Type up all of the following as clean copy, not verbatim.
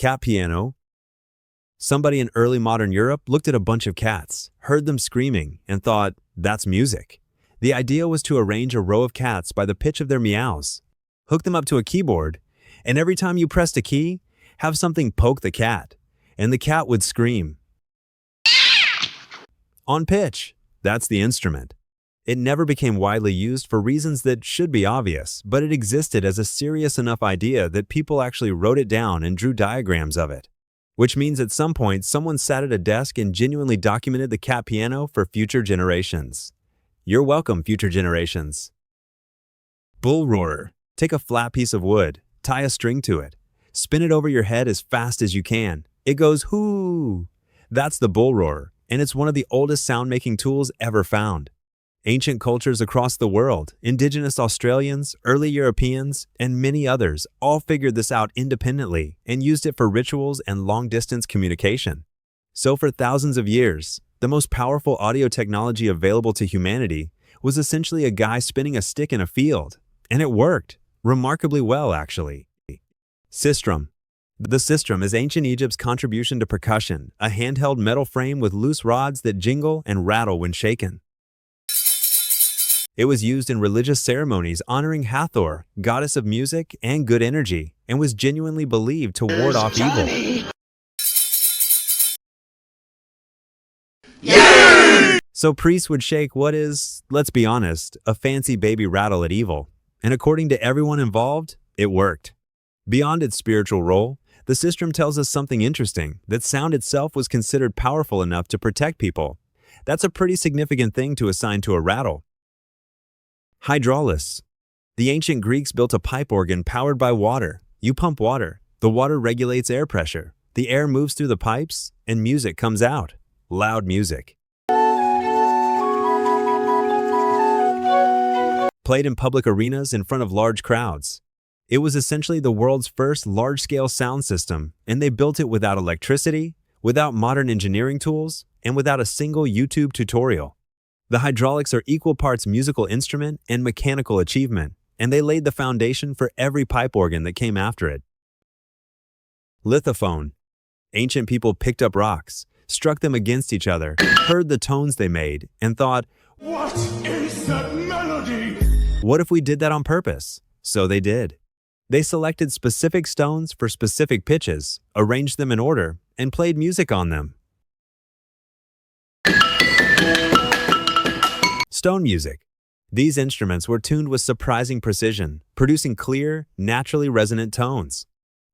Cat piano. Somebody in early modern Europe looked at a bunch of cats, heard them screaming, and thought, that's music. The idea was to arrange a row of cats by the pitch of their meows, hook them up to a keyboard, and every time you pressed a key, have something poke the cat, and the cat would scream. On pitch. That's the instrument. It never became widely used for reasons that should be obvious, but it existed as a serious enough idea that people actually wrote it down and drew diagrams of it. Which means at some point, someone sat at a desk and genuinely documented the cat piano for future generations. You're welcome, future generations. Bull roarer. Take a flat piece of wood, tie a string to it, spin it over your head as fast as you can. It goes hoo. That's the bull roarer, and it's one of the oldest sound-making tools ever found. Ancient cultures across the world, indigenous Australians, early Europeans, and many others all figured this out independently and used it for rituals and long-distance communication. So for thousands of years, the most powerful audio technology available to humanity was essentially a guy spinning a stick in a field. And it worked. Remarkably well, actually. Sistrum. The sistrum is ancient Egypt's contribution to percussion, a handheld metal frame with loose rods that jingle and rattle when shaken. It was used in religious ceremonies honoring Hathor, goddess of music and good energy, and was genuinely believed to ward off evil. So priests would shake what is, let's be honest, a fancy baby rattle at evil. And according to everyone involved, it worked. Beyond its spiritual role, the sistrum tells us something interesting, that sound itself was considered powerful enough to protect people. That's a pretty significant thing to assign to a rattle. Hydraulis. The ancient Greeks built a pipe organ powered by water. You pump water. The water regulates air pressure. The air moves through the pipes, and music comes out. Loud music. Played in public arenas in front of large crowds. It was essentially the world's first large-scale sound system, and they built it without electricity, without modern engineering tools, and without a single YouTube tutorial. The hydraulics are equal parts musical instrument and mechanical achievement, and they laid the foundation for every pipe organ that came after it. Lithophone. Ancient people picked up rocks, struck them against each other, heard the tones they made, and thought, "What is that melody? What if we did that on purpose?" So they did. They selected specific stones for specific pitches, arranged them in order, and played music on them. Stone music. These instruments were tuned with surprising precision, producing clear, naturally resonant tones.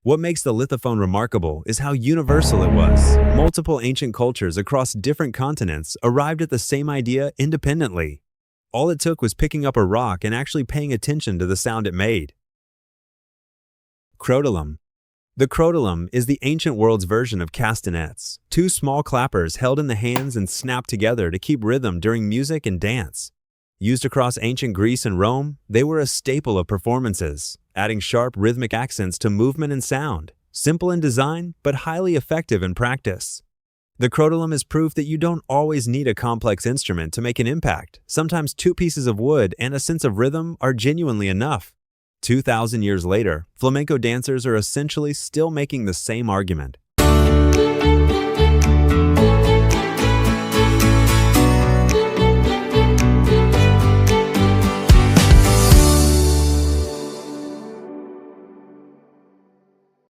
What makes the lithophone remarkable is how universal it was. Multiple ancient cultures across different continents arrived at the same idea independently. All it took was picking up a rock and actually paying attention to the sound it made. Crotalum. The crotalum is the ancient world's version of castanets, two small clappers held in the hands and snapped together to keep rhythm during music and dance. Used across ancient Greece and Rome, they were a staple of performances, adding sharp rhythmic accents to movement and sound. Simple in design, but highly effective in practice. The crotalum is proof that you don't always need a complex instrument to make an impact. Sometimes two pieces of wood and a sense of rhythm are genuinely enough. 2,000 years later, flamenco dancers are essentially still making the same argument.